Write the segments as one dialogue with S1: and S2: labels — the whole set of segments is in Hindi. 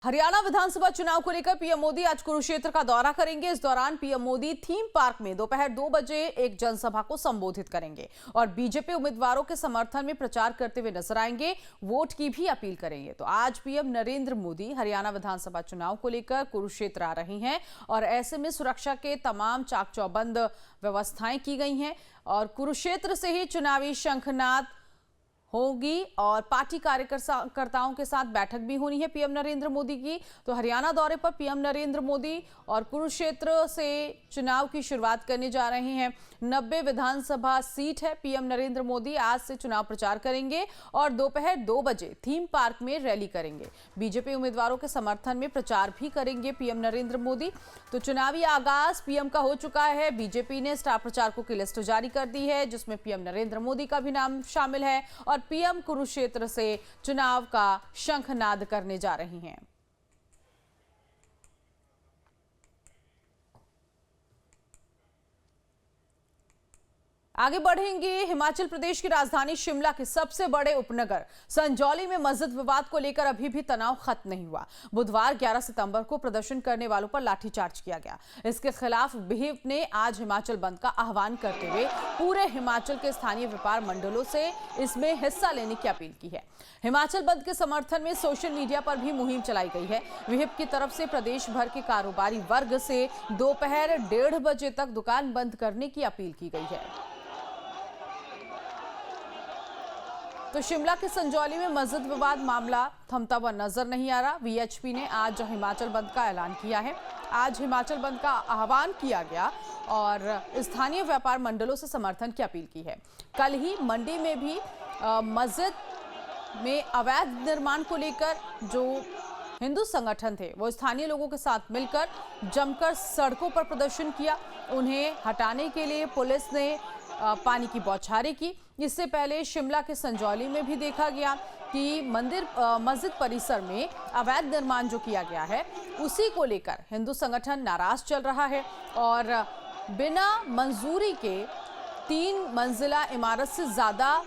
S1: हरियाणा विधानसभा चुनाव को लेकर पीएम मोदी आज कुरुक्षेत्र का दौरा करेंगे। इस दौरान पीएम मोदी थीम पार्क में दोपहर 2 बजे एक जनसभा को संबोधित करेंगे और बीजेपी उम्मीदवारों के समर्थन में प्रचार करते हुए नजर आएंगे। वोट की भी अपील करेंगे। तो आज पीएम नरेंद्र मोदी हरियाणा विधानसभा चुनाव को लेकर कुरुक्षेत्र आ रही हैं और ऐसे में सुरक्षा के तमाम चाक चौबंद व्यवस्थाएं की गई हैं और कुरुक्षेत्र से ही चुनावी शंखनाद होगी और पार्टी कार्यकर्ताओं के साथ बैठक भी होनी है पीएम नरेंद्र मोदी की। तो हरियाणा दौरे पर पीएम नरेंद्र मोदी और कुरुक्षेत्र से चुनाव की शुरुआत करने जा रहे हैं। 90 विधानसभा सीट है। पीएम नरेंद्र मोदी आज से चुनाव प्रचार करेंगे और दोपहर 2 बजे थीम पार्क में रैली करेंगे। बीजेपी उम्मीदवारों के समर्थन में प्रचार भी करेंगे पीएम नरेंद्र मोदी। तो चुनावी आगाज पीएम का हो चुका है। बीजेपी ने स्टार प्रचारकों की लिस्ट जारी कर दी है जिसमें पीएम नरेंद्र मोदी का भी नाम शामिल है और पीएम कुरुक्षेत्र से चुनाव का शंखनाद करने जा रही हैं। आगे बढ़ेंगे। हिमाचल प्रदेश की राजधानी शिमला के सबसे बड़े उपनगर संजौली में मस्जिद विवाद को लेकर अभी भी तनाव खत्म नहीं हुआ। बुधवार 11 सितंबर को प्रदर्शन करने वालों पर लाठीचार्ज किया गया। इसके खिलाफ बीजेपी ने आज हिमाचल बंद का आह्वान करते हुए पूरे हिमाचल के स्थानीय व्यापार मंडलों से इसमें हिस्सा लेने की अपील की है। हिमाचल बंद के समर्थन में सोशल मीडिया पर भी मुहिम चलाई गई है। विहिप की तरफ से प्रदेश भर के कारोबारी वर्ग से दोपहर 1:30 बजे तक दुकान बंद करने की अपील की गई है। तो शिमला के संजौली में मस्जिद विवाद मामला थमता हुआ नजर नहीं आ रहा। वीएचपी ने आज हिमाचल बंद का ऐलान किया है। आज हिमाचल बंद का आह्वान किया गया और स्थानीय व्यापार मंडलों से समर्थन की अपील की है। कल ही मंडी में भी मस्जिद में अवैध निर्माण को लेकर जो हिंदू संगठन थे वो स्थानीय लोगों के साथ मिलकर जमकर सड़कों पर प्रदर्शन किया। उन्हें हटाने के लिए पुलिस ने पानी की बौछारें की। इससे पहले शिमला के संजौली में भी देखा गया कि मस्जिद परिसर में अवैध निर्माण जो किया गया है उसी को लेकर हिंदू संगठन नाराज चल रहा है और बिना मंजूरी के 3 मंजिला इमारत से ज्यादा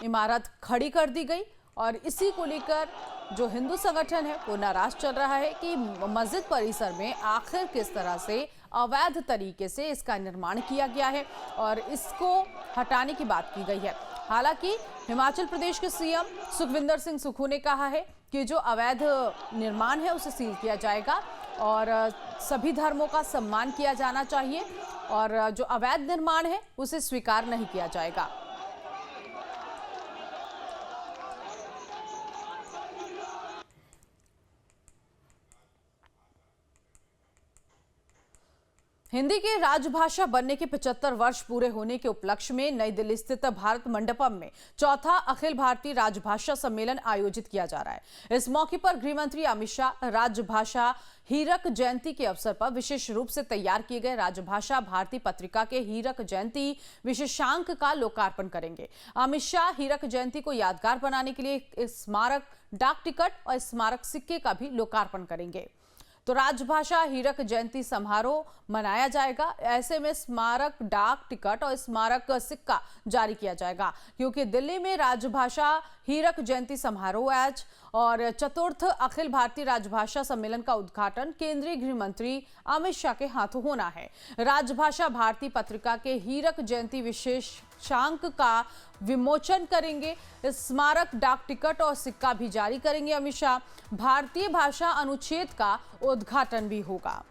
S1: इमारत खड़ी कर दी गई और इसी को लेकर जो हिंदू संगठन है वो नाराज चल रहा है कि मस्जिद परिसर में आखिर किस तरह से अवैध तरीके से इसका निर्माण किया गया है और इसको हटाने की बात की गई है। हालांकि हिमाचल प्रदेश के सीएम सुखविंदर सिंह सुक्खू ने कहा है कि जो अवैध निर्माण है उसे सील किया जाएगा और सभी धर्मों का सम्मान किया जाना चाहिए और जो अवैध निर्माण है उसे स्वीकार नहीं किया जाएगा। हिंदी के राजभाषा बनने के 75 वर्ष पूरे होने के उपलक्ष्य में नई दिल्ली स्थित भारत मंडपम में चौथा अखिल भारतीय राजभाषा सम्मेलन आयोजित किया जा रहा है। इस मौके पर गृह मंत्री अमित शाह राजभाषा हीरक जयंती के अवसर पर विशेष रूप से तैयार किए गए राजभाषा भारती पत्रिका के हीरक जयंती विशेषांक का लोकार्पण करेंगे। अमित शाह हीरक जयंती को यादगार बनाने के लिए स्मारक डाक टिकट और स्मारक सिक्के का भी लोकार्पण करेंगे। तो राजभाषा हीरक जयंती समारोह मनाया जाएगा। ऐसे में स्मारक डाक टिकट और स्मारक सिक्का जारी किया जाएगा क्योंकि दिल्ली में राजभाषा हीरक जयंती समारोह आज और चतुर्थ अखिल भारतीय राजभाषा सम्मेलन का उद्घाटन केंद्रीय गृह मंत्री अमित शाह के हाथों होना है। राजभाषा भारती पत्रिका के हीरक जयंती विशेषांक का विमोचन करेंगे। स्मारक डाक टिकट और सिक्का भी जारी करेंगे अमित शाह। भारतीय भाषा अनुच्छेद का उद्घाटन भी होगा।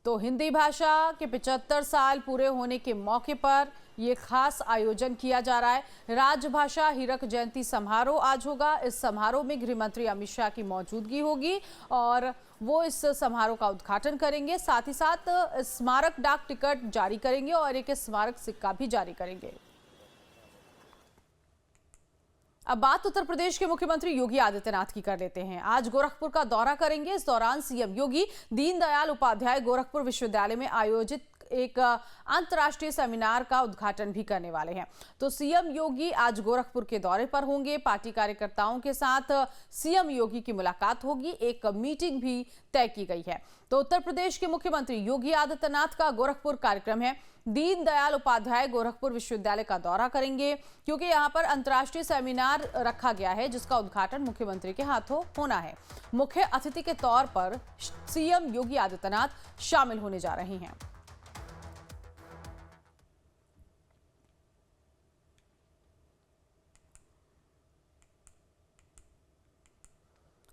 S1: तो हिंदी भाषा के 75 साल पूरे होने के मौके पर ये खास आयोजन किया जा रहा है। राजभाषा हीरक जयंती समारोह आज होगा। इस समारोह में गृह मंत्री अमित शाह की मौजूदगी होगी और वो इस समारोह का उद्घाटन करेंगे। साथ ही साथ स्मारक डाक टिकट जारी करेंगे और एक स्मारक सिक्का भी जारी करेंगे। अब बात उत्तर प्रदेश के मुख्यमंत्री योगी आदित्यनाथ की कर लेते हैं। आज गोरखपुर का दौरा करेंगे। इस दौरान सीएम योगी दीनदयाल उपाध्याय गोरखपुर विश्वविद्यालय में आयोजित एक अंतर्राष्ट्रीय सेमिनार का उद्घाटन भी करने वाले हैं। तो सीएम योगी आज गोरखपुर के दौरे पर होंगे। पार्टी कार्यकर्ताओं के साथ सीएम योगी की मुलाकात होगी। एक मीटिंग भी तय की गई है। तो उत्तर प्रदेश के मुख्यमंत्री योगी आदित्यनाथ का गोरखपुर कार्यक्रम है। दीनदयाल उपाध्याय गोरखपुर विश्वविद्यालय का दौरा करेंगे, क्योंकि यहां पर अंतर्राष्ट्रीय सेमिनार रखा गया है, जिसका उद्घाटन मुख्यमंत्री के हाथों होना है। मुख्य अतिथि के तौर पर सीएम योगी आदित्यनाथ शामिल होने जा रहे हैं।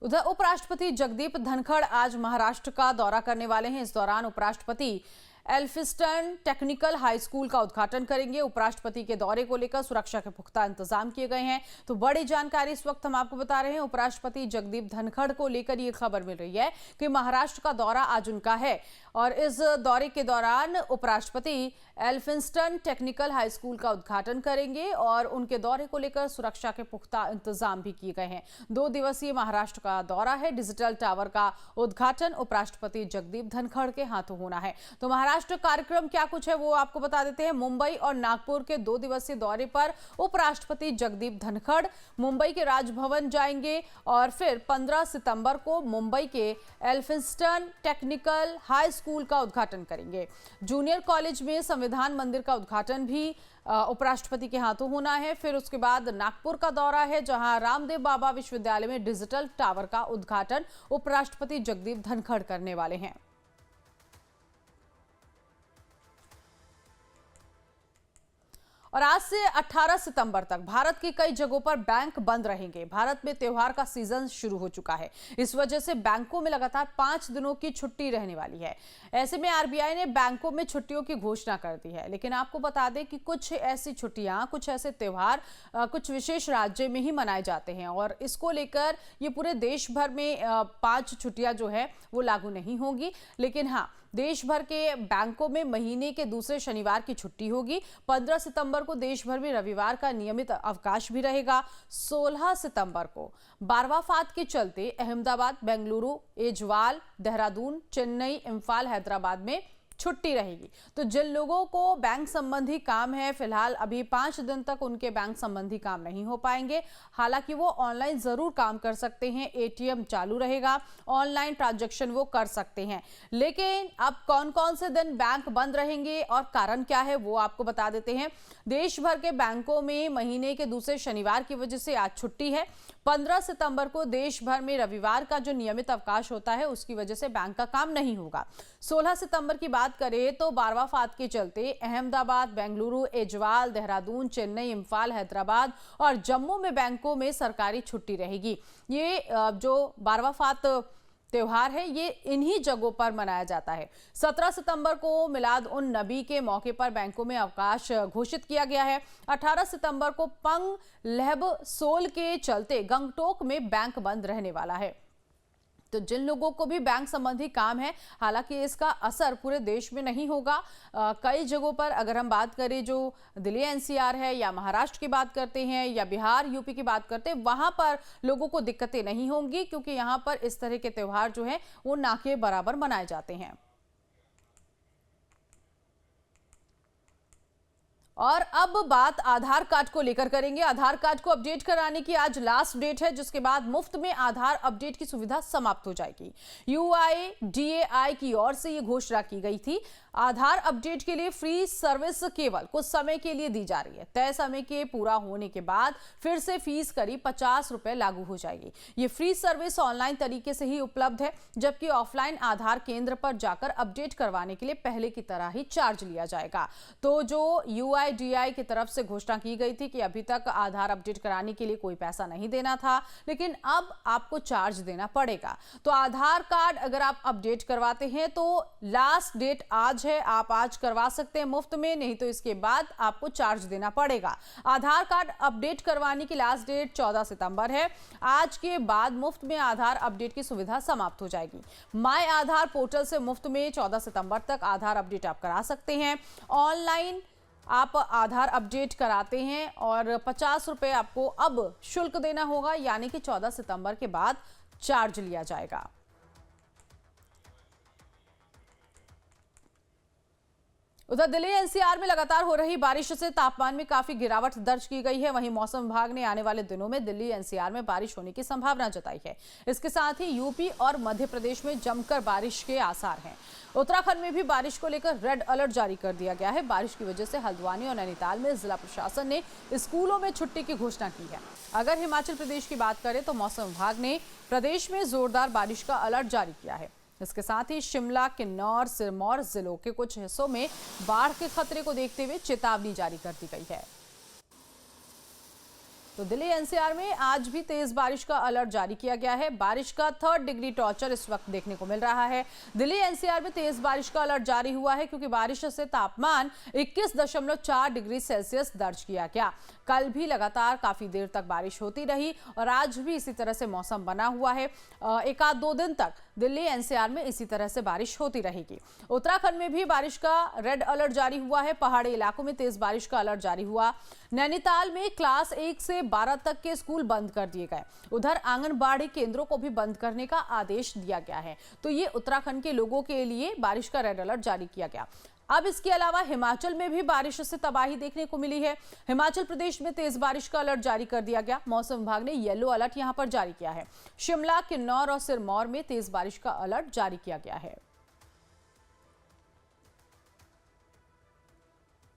S1: उधर उपराष्ट्रपति जगदीप धनखड़ आज महाराष्ट्र का दौरा करने वाले हैं। इस दौरान उपराष्ट्रपति एल्फिंस्टन टेक्निकल हाई स्कूल का उद्घाटन करेंगे। उपराष्ट्रपति के दौरे को लेकर सुरक्षा के पुख्ता इंतजाम किए गए हैं। तो बड़ी जानकारी इस वक्त हम आपको बता रहे हैं। उपराष्ट्रपति जगदीप धनखड़ को लेकर ये खबर मिल रही है कि महाराष्ट्र का दौरा आज उनका है और इस दौरे के दौरान उपराष्ट्रपति एल्फिंस्टन टेक्निकल हाई स्कूल का उद्घाटन करेंगे और उनके दौरे को लेकर सुरक्षा के पुख्ता इंतजाम भी किए गए हैं। 2 दिवसीय महाराष्ट्र का दौरा है। डिजिटल टावर का उद्घाटन उपराष्ट्रपति जगदीप धनखड़ के हाथों होना है। तो महाराष्ट्र कार्यक्रम क्या कुछ है वो आपको बता देते हैं। मुंबई और नागपुर के 2 दिवसीय दौरे पर उपराष्ट्रपति जगदीप धनखड़ मुंबई के राजभवन जाएंगे और फिर 15 सितंबर को मुंबई के एल्फिंस्टन टेक्निकल हाई स्कूल का उद्घाटन करेंगे। जूनियर कॉलेज में संविधान मंदिर का उद्घाटन भी उपराष्ट्रपति के हाथों होना है। फिर उसके बाद नागपुर का दौरा है, जहां रामदेव बाबा विश्वविद्यालय में डिजिटल टावर का उद्घाटन उपराष्ट्रपति जगदीप धनखड़ करने वाले हैं। और आज से 18 सितंबर तक भारत की कई जगहों पर बैंक बंद रहेंगे। भारत में त्योहार का सीजन शुरू हो चुका है। इस वजह से बैंकों में लगातार 5 दिनों की छुट्टी रहने वाली है। ऐसे में आरबीआई ने बैंकों में छुट्टियों की घोषणा कर दी है। लेकिन आपको बता दें कि कुछ ऐसी छुट्टियां, कुछ ऐसे त्योहार कुछ विशेष राज्य में ही मनाए जाते हैं और इसको लेकर ये पूरे देश भर में 5 छुट्टियां जो है वो लागू नहीं होंगी। लेकिन हाँ, देश भर के बैंकों में महीने के दूसरे शनिवार की छुट्टी होगी। 15 सितंबर को देश भर में रविवार का नियमित अवकाश भी रहेगा। 16 सितंबर को बारवाफात के चलते अहमदाबाद, बेंगलुरु, एजवाल, देहरादून, चेन्नई, इम्फाल, हैदराबाद में छुट्टी रहेगी। तो जिन लोगों को बैंक संबंधी काम है, फिलहाल अभी 5 दिन तक उनके बैंक संबंधी काम नहीं हो पाएंगे। हालांकि वो ऑनलाइन जरूर काम कर सकते हैं। एटीएम चालू रहेगा, ऑनलाइन ट्रांजैक्शन वो कर सकते हैं। लेकिन अब कौन कौन से दिन बैंक बंद रहेंगे और कारण क्या है वो आपको बता देते हैं। देश भर के बैंकों में महीने के दूसरे शनिवार की वजह से आज छुट्टी है। 15 सितंबर को देश भर में रविवार का जो नियमित अवकाश होता है उसकी वजह से बैंक का काम नहीं होगा। 16 सितंबर की बात करें तो बारवाफात के चलते अहमदाबाद, बेंगलुरु, एजवाल, देहरादून, चेन्नई, इम्फाल, हैदराबाद और जम्मू में बैंकों में सरकारी छुट्टी रहेगी। ये जो बारवाफात त्योहार है ये इन्हीं जगहों पर मनाया जाता है। 17 सितंबर को मिलाद उन नबी के मौके पर बैंकों में अवकाश घोषित किया गया है। 18 सितंबर को पंग लहब सोल के चलते गंगटोक में बैंक बंद रहने वाला है। तो जिन लोगों को भी बैंक संबंधी काम है, हालांकि इसका असर पूरे देश में नहीं होगा। कई जगहों पर अगर हम बात करें, जो दिल्ली एनसीआर है या महाराष्ट्र की बात करते हैं या बिहार यूपी की बात करते हैं, वहां पर लोगों को दिक्कतें नहीं होंगी, क्योंकि यहां पर इस तरह के त्योहार जो है वो ना के बराबर मनाए जाते हैं। और अब बात आधार कार्ड को लेकर करेंगे। आधार कार्ड को अपडेट कराने की आज लास्ट डेट है, जिसके बाद मुफ्त में आधार अपडेट की सुविधा समाप्त हो जाएगी। यूआईडीएआई की ओर से ये घोषणा की गई थी। आधार अपडेट के लिए फ्री सर्विस केवल कुछ समय के लिए दी जा रही है। तय समय के पूरा होने के बाद फिर से फीस करीब 50 रुपए लागू हो जाएगी। ये फ्री सर्विस ऑनलाइन तरीके से ही उपलब्ध है, जबकि ऑफलाइन आधार केंद्र पर जाकर अपडेट करवाने के लिए पहले की तरह ही चार्ज लिया जाएगा। तो जो यूआईडीएआई की तरफ से घोषणा की गई थी कि अभी तक आधार अपडेट कराने के लिए कोई पैसा नहीं देना था, लेकिन अब आपको चार्ज देना पड़ेगा। तो आधार कार्ड अगर आप अपडेट करवाते हैं तो लास्ट डेट आज है, आप आज करवा सकते हैं मुफ्त में, नहीं तो इसके बाद आपको चार्ज देना पड़ेगा। आधार कार्ड अपडेट करवाने की लास्ट डेट 14 सितंबर है। आज के बाद मुफ्त में आधार अपडेट की सुविधा समाप्त हो जाएगी। माय आधार पोर्टल से मुफ्त में 14 सितंबर तक आधार अपडेट आप करा सकते हैं। ऑनलाइन आप आधार अपडेट कराते हैं और 50 रुपए आपको अब शुल्क देना होगा, यानी कि 14 सितंबर के बाद चार्ज लिया जाएगा। उधर दिल्ली एनसीआर में लगातार हो रही बारिश से तापमान में काफी गिरावट दर्ज की गई है। वहीं मौसम विभाग ने आने वाले दिनों में दिल्ली एनसीआर में बारिश होने की संभावना जताई है। इसके साथ ही यूपी और मध्य प्रदेश में जमकर बारिश के आसार हैं। उत्तराखंड में भी बारिश को लेकर रेड अलर्ट जारी कर दिया गया है। बारिश की वजह से हल्द्वानी और नैनीताल में जिला प्रशासन ने स्कूलों में छुट्टी की घोषणा की है। अगर हिमाचल प्रदेश की बात करें तो मौसम विभाग ने प्रदेश में जोरदार बारिश का अलर्ट जारी किया है। इसके साथ ही शिमला, किन्नौर, सिरमौर जिलों के कुछ हिस्सों में बाढ़ के खतरे को देखते हुए चेतावनी जारी कर दी गई है। तो दिल्ली एनसीआर में आज भी तेज बारिश का अलर्ट जारी किया गया है। बारिश का 3rd डिग्री टॉर्चर इस वक्त देखने को मिल रहा है। दिल्ली एनसीआर में तेज बारिश का अलर्ट जारी हुआ है क्योंकि बारिश से तापमान 21.4 डिग्री सेल्सियस दर्ज किया गया। कल भी लगातार काफी देर तक बारिश होती रही और आज भी इसी तरह से मौसम बना हुआ है। एक आध 2 दिन तक दिल्ली एनसीआर में इसी तरह से बारिश होती रहेगी। उत्तराखंड में भी बारिश का रेड अलर्ट जारी हुआ है। पहाड़ी इलाकों में तेज बारिश का अलर्ट जारी हुआ। नैनीताल में क्लास 1 से 12 तक के स्कूल बंद कर दिए गए। उधर आंगनबाड़ी केंद्रों को भी बंद करने का आदेश दिया गया है। तो ये उत्तराखंड के लोगों के लिए बारिश का रेड अलर्ट जारी किया गया। अब इसके अलावा हिमाचल में भी बारिश से तबाही देखने को मिली है। हिमाचल प्रदेश में तेज बारिश का अलर्ट जारी कर दिया गया। मौसम विभाग ने येलो अलर्ट यहां पर जारी किया है। शिमला, किन्नौर और सिरमौर में तेज बारिश का अलर्ट जारी किया गया है।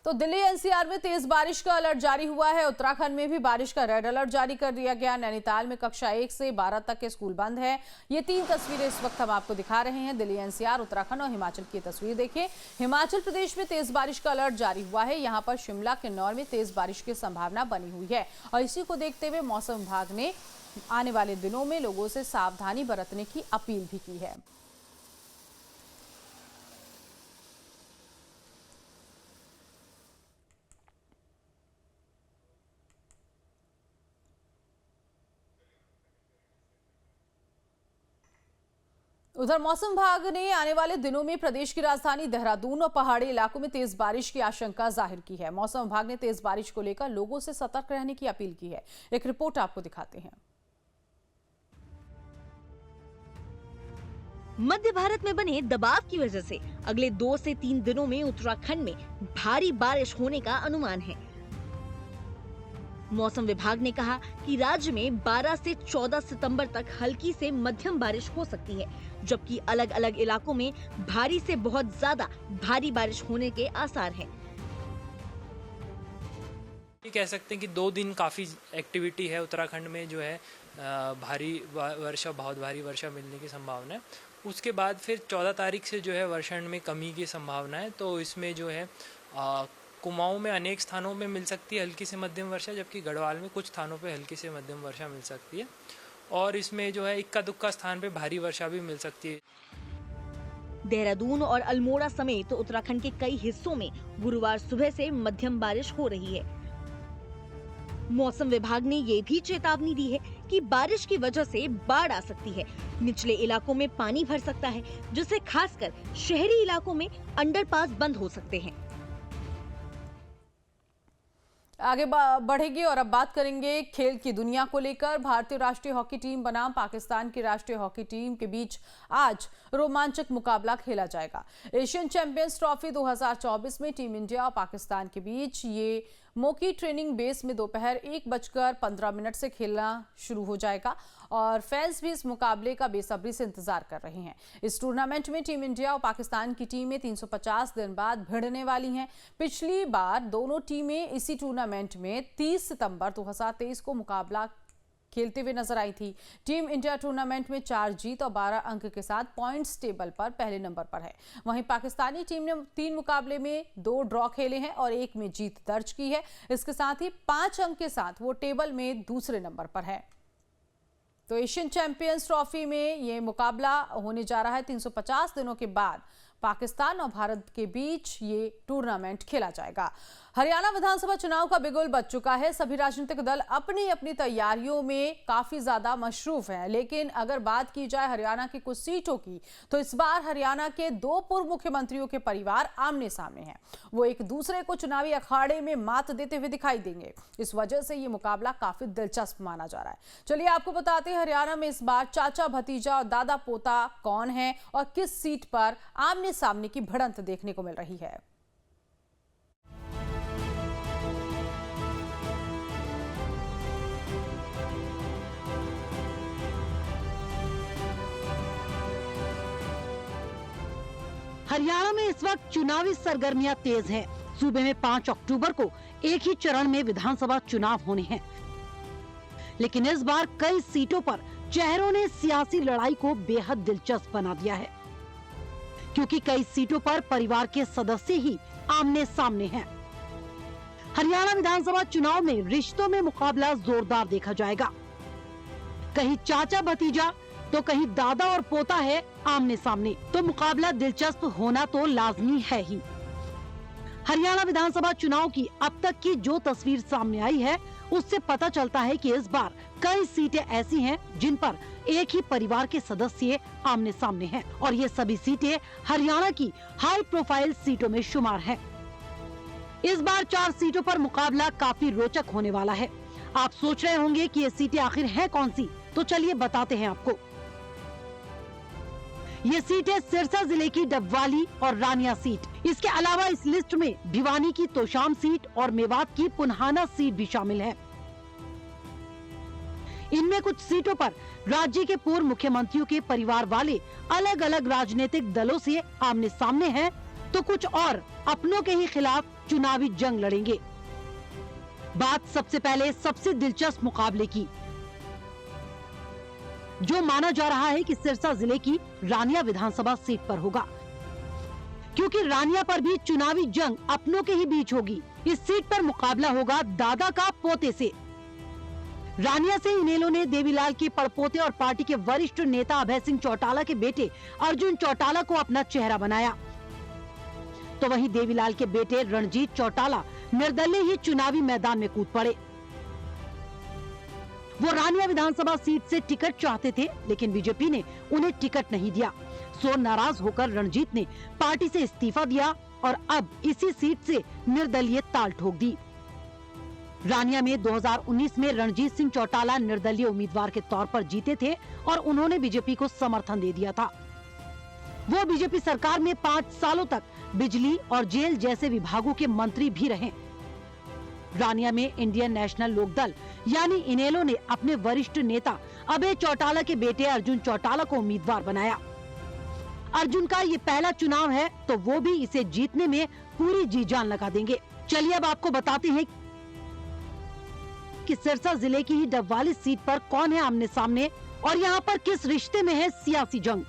S1: तो दिल्ली एनसीआर में तेज बारिश का अलर्ट जारी हुआ है। उत्तराखंड में भी बारिश का रेड अलर्ट जारी कर दिया गया। नैनीताल में कक्षा 1 से 12 तक के स्कूल बंद है। ये 3 तस्वीरें इस वक्त हम आपको दिखा रहे हैं। दिल्ली एनसीआर, उत्तराखंड और हिमाचल की तस्वीर देखिए। हिमाचल प्रदेश में तेज बारिश का अलर्ट जारी हुआ है। यहाँ पर शिमला, किन्नौर में तेज बारिश की संभावना बनी हुई है और इसी को देखते हुए मौसम विभाग ने आने वाले दिनों में लोगों से सावधानी बरतने की अपील भी की है। उधर मौसम विभाग ने आने वाले दिनों में प्रदेश की राजधानी देहरादून और पहाड़ी इलाकों में तेज बारिश की आशंका जाहिर की है। मौसम विभाग ने तेज बारिश को लेकर लोगों से सतर्क रहने की अपील की है। एक रिपोर्ट आपको दिखाते हैं।
S2: मध्य भारत में बने दबाव की वजह से अगले 2 से 3 दिनों में उत्तराखंड में भारी बारिश होने का अनुमान है। मौसम विभाग ने कहा कि राज्य में 12 से 14 सितंबर तक हल्की से मध्यम बारिश हो सकती है, जबकि अलग अलग इलाकों में भारी से बहुत ज्यादा भारी बारिश होने के आसार हैं।
S3: ये कह सकते हैं कि 2 दिन काफ़ी एक्टिविटी है उत्तराखंड में, जो है भारी वर्षा, बहुत भारी वर्षा मिलने की संभावना है। उसके बाद फिर 14 तारीख से जो है वर्षण में कमी की संभावना है। तो इसमें जो है कुमाऊं में अनेक स्थानों में मिल सकती है हल्की से मध्यम वर्षा, जबकि गढ़वाल में कुछ स्थानों पे हल्की से मध्यम वर्षा मिल सकती है और इसमें जो है इक्का दुक्का स्थान पे भारी वर्षा भी मिल सकती है।
S2: देहरादून और अल्मोड़ा समेत उत्तराखंड के कई हिस्सों में गुरुवार सुबह से मध्यम बारिश हो रही है। मौसम विभाग ने ये भी चेतावनी दी है कि बारिश की वजह से बाढ़ आ सकती है। निचले इलाकों में पानी भर सकता है, जिससे खासकर शहरी इलाकों में अंडरपास बंद हो सकते हैं।
S1: आगे बढ़ेगी और अब बात करेंगे खेल की दुनिया को लेकर। भारतीय राष्ट्रीय हॉकी टीम बनाम पाकिस्तान की राष्ट्रीय हॉकी टीम के बीच आज रोमांचक मुकाबला खेला जाएगा। एशियन चैंपियंस ट्रॉफी 2024 में टीम इंडिया और पाकिस्तान के बीच ये मोकी ट्रेनिंग बेस में दोपहर 1:15 से खेलना शुरू हो जाएगा और फैंस भी इस मुकाबले का बेसब्री से इंतजार कर रहे हैं। इस टूर्नामेंट में टीम इंडिया और पाकिस्तान की टीमें 350 दिन बाद भिड़ने वाली हैं। पिछली बार दोनों टीमें इसी टूर्नामेंट में 30 सितंबर 2023 को मुकाबला खेलते हुए नजर आई थी। टीम इंडिया टूर्नामेंट में 4 जीत और 12 अंक के साथ पॉइंट्स टेबल पर पहले नंबर पर है। वहीं पाकिस्तानी टीम ने 3 मुकाबले में 2 ड्रॉ खेले हैं और 1 में जीत दर्ज की है। इसके साथ ही 5 अंक के साथ वो टेबल में दूसरे नंबर पर है। तो एशियन चैंपियंस ट्रॉफी में ये मुकाबला होने जा रहा है। 350 दिनों के बाद पाकिस्तान और भारत के बीच ये टूर्नामेंट खेला जाएगा। हरियाणा विधानसभा चुनाव का बिगुल बज चुका है। सभी राजनीतिक दल अपनी अपनी तैयारियों में काफी ज्यादा मशरूफ हैं, लेकिन अगर बात की जाए हरियाणा की कुछ सीटों की, तो इस बार हरियाणा के 2 पूर्व मुख्यमंत्रियों के परिवार आमने सामने हैं। वो एक दूसरे को चुनावी अखाड़े में मात देते हुए दिखाई देंगे। इस वजह से ये मुकाबला काफी दिलचस्प माना जा रहा है। चलिए आपको बताते हैं हरियाणा में इस बार चाचा भतीजा और दादा पोता कौन है और किस सीट पर आमने सामने की भिड़ंत देखने को मिल रही है।
S4: हरियाणा में इस वक्त चुनावी सरगर्मियां तेज हैं। सूबे में 5 अक्टूबर को एक ही चरण में विधानसभा चुनाव होने हैं, लेकिन इस बार कई सीटों पर चेहरों ने सियासी लड़ाई को बेहद दिलचस्प बना दिया है, क्योंकि कई सीटों पर परिवार के सदस्य ही आमने सामने हैं। हरियाणा विधानसभा चुनाव में रिश्तों में मुकाबला जोरदार देखा जाएगा। कहीं चाचा भतीजा तो कहीं दादा और पोता है आमने सामने, तो मुकाबला दिलचस्प होना तो लाजमी है ही। हरियाणा विधानसभा चुनाव की अब तक की जो तस्वीर सामने आई है, उससे पता चलता है कि इस बार कई सीटें ऐसी हैं जिन पर एक ही परिवार के सदस्य आमने सामने हैं, और ये सभी सीटें हरियाणा की हाई प्रोफाइल सीटों में शुमार हैं। इस बार 4 सीटों पर मुकाबला काफी रोचक होने वाला है। आप सोच रहे होंगे कि ये सीटें आखिर हैं कौन सी, तो चलिए बताते हैं आपको। ये सीटें सिरसा जिले की डबवाली और रानिया सीट, इसके अलावा इस लिस्ट में भिवानी की तोशाम सीट और मेवात की पुन्हाना सीट भी शामिल है। इनमें कुछ सीटों पर राज्य के पूर्व मुख्यमंत्रियों के परिवार वाले अलग अलग राजनीतिक दलों से आमने सामने हैं, तो कुछ और अपनों के ही खिलाफ चुनावी जंग लड़ेंगे। बात सबसे पहले सबसे दिलचस्प मुकाबले की, जो माना जा रहा है कि सिरसा जिले की रानिया विधानसभा सीट पर होगा, क्योंकि रानिया पर भी चुनावी जंग अपनों के ही बीच होगी। इस सीट पर मुकाबला होगा दादा का पोते से। रानिया से इनेलो ने देवीलाल के पड़पोते और पार्टी के वरिष्ठ नेता अभय सिंह चौटाला के बेटे अर्जुन चौटाला को अपना चेहरा बनाया, तो वहीं देवीलाल के बेटे रणजीत चौटाला निर्दलीय ही चुनावी मैदान में कूद पड़े। वो रानिया विधानसभा सीट से टिकट चाहते थे, लेकिन बीजेपी ने उन्हें टिकट नहीं दिया। सो नाराज होकर रणजीत ने पार्टी से इस्तीफा दिया और अब इसी सीट से निर्दलीय ताल ठोक दी। रानिया में 2019 में रणजीत सिंह चौटाला निर्दलीय उम्मीदवार के तौर पर जीते थे और उन्होंने बीजेपी को समर्थन दे दिया था। वो बीजेपी सरकार में 5 सालों तक बिजली और जेल जैसे विभागों के मंत्री भी रहे। रानिया में इंडियन नेशनल लोकदल यानी इनेलो ने अपने वरिष्ठ नेता अभय चौटाला के बेटे अर्जुन चौटाला को उम्मीदवार बनाया। अर्जुन का ये पहला चुनाव है, तो वो भी इसे जीतने में पूरी जी जान लगा देंगे। चलिए अब आपको बताते हैं कि सिरसा जिले की ही डबवाली सीट पर कौन है आमने सामने और यहाँ पर किस रिश्ते में है सियासी जंग।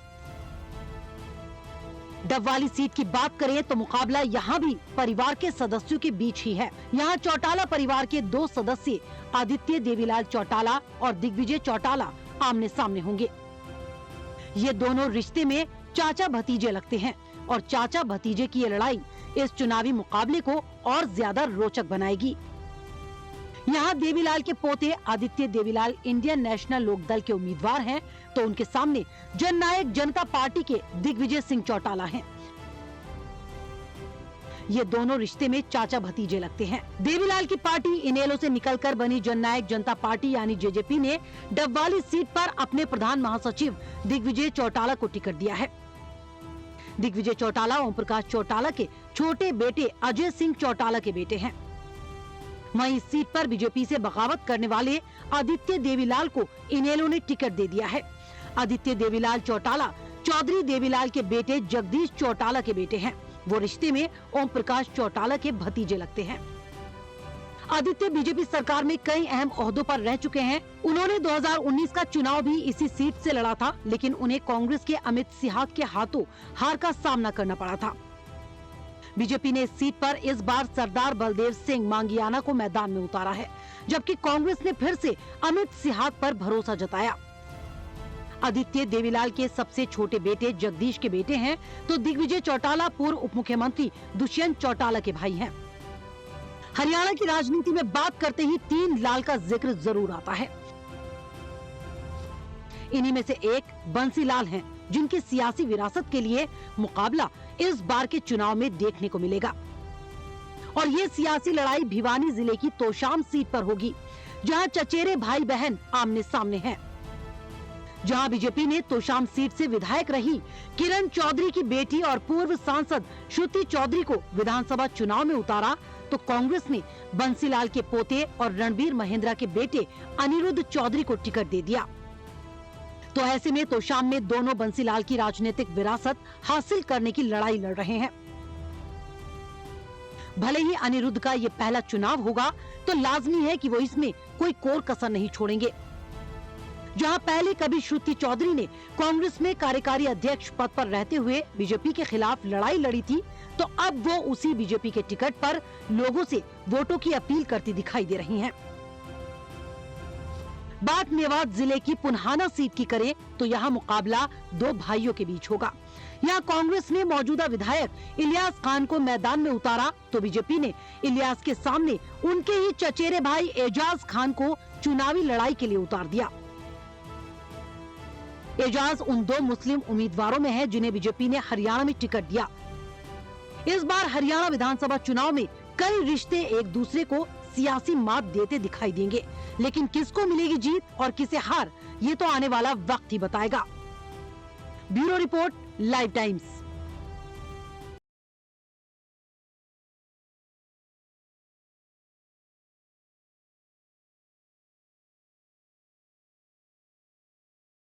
S4: डबवाली सीट की बात करें तो मुकाबला यहाँ भी परिवार के सदस्यों के बीच ही है। यहाँ चौटाला परिवार के 2 सदस्य आदित्य देवीलाल चौटाला और दिग्विजय चौटाला आमने सामने होंगे। ये दोनों रिश्ते में चाचा भतीजे लगते हैं और चाचा भतीजे की ये लड़ाई इस चुनावी मुकाबले को और ज्यादा रोचक बनाएगी। यहाँ देवीलाल के पोते आदित्य देवीलाल इंडियन नेशनल लोकदल के उम्मीदवार हैं, तो उनके सामने जननायक जनता पार्टी के दिग्विजय सिंह चौटाला हैं। ये दोनों रिश्ते में चाचा भतीजे लगते हैं। देवीलाल की पार्टी इनेलो से निकलकर बनी जननायक जनता पार्टी यानी जेजेपी ने डबवाली सीट पर अपने प्रधान महासचिव दिग्विजय चौटाला को टिकट दिया है। दिग्विजय चौटाला ओम प्रकाश चौटाला के छोटे बेटे अजय सिंह चौटाला के बेटे हैं। वहीं इस सीट पर बीजेपी से बगावत करने वाले आदित्य देवीलाल को इनेलो ने टिकट दे दिया है। आदित्य देवीलाल चौटाला चौधरी देवीलाल के बेटे जगदीश चौटाला के बेटे हैं। वो रिश्ते में ओम प्रकाश चौटाला के भतीजे लगते हैं। आदित्य बीजेपी सरकार में कई अहम ओहदों पर रह चुके हैं। उन्होंने 2019 का चुनाव भी इसी सीट से लड़ा था, लेकिन उन्हें कांग्रेस के अमित सिहाग के हाथों हार का सामना करना पड़ा था। बीजेपी ने इस सीट पर इस बार सरदार बलदेव सिंह मांगियाना को मैदान में उतारा है, जबकि कांग्रेस ने फिर से अमित सिहाग पर भरोसा जताया। आदित्य देवीलाल के सबसे छोटे बेटे जगदीश के बेटे हैं, तो दिग्विजय चौटाला पूर्व उप मुख्यमंत्री दुष्यंत चौटाला के भाई हैं। हरियाणा की राजनीति में बात करते ही 3 लाल का जिक्र जरूर आता है। इन्हीं में से एक बंसीलाल हैं, जिनकी सियासी विरासत के लिए मुकाबला इस बार के चुनाव में देखने को मिलेगा। और ये सियासी लड़ाई भिवानी जिले की तोशाम सीट पर होगी, जहां चचेरे भाई बहन आमने सामने हैं। जहां बीजेपी ने तोशाम सीट से विधायक रही किरण चौधरी की बेटी और पूर्व सांसद श्रुति चौधरी को विधानसभा चुनाव में उतारा, तो कांग्रेस ने बंसीलाल के पोते और रणबीर महेंद्रा के बेटे अनिरुद्ध चौधरी को टिकट दे दिया। तो ऐसे में तोशाम में दोनों बंसीलाल की राजनीतिक विरासत हासिल करने की लड़ाई लड़ रहे हैं। भले ही अनिरुद्ध का ये पहला चुनाव होगा, तो लाजमी है कि वो इसमें कोई कोर कसर नहीं छोड़ेंगे। जहां पहले कभी श्रुति चौधरी ने कांग्रेस में कार्यकारी अध्यक्ष पद पर रहते हुए बीजेपी के खिलाफ लड़ाई लड़ी थी, तो अब वो उसी बीजेपी के टिकट पर लोगों से वोटों की अपील करती दिखाई दे रही हैं। बात मेवात जिले की पुन्हाना सीट की करें तो यहाँ मुकाबला दो भाइयों के बीच होगा। यहाँ कांग्रेस ने मौजूदा विधायक इलियास खान को मैदान में उतारा, तो बीजेपी ने इलियास के सामने उनके ही चचेरे भाई एजाज खान को चुनावी लड़ाई के लिए उतार दिया। एजाज उन दो मुस्लिम उम्मीदवारों में है जिन्हें बीजेपी ने हरियाणा में टिकट दिया। इस बार हरियाणा विधानसभा चुनाव में कई रिश्ते एक दूसरे को सियासी मात देते दिखाई देंगे, लेकिन किसको मिलेगी जीत और किसे हार, ये तो आने वाला वक्त ही बताएगा। Bureau report, live times.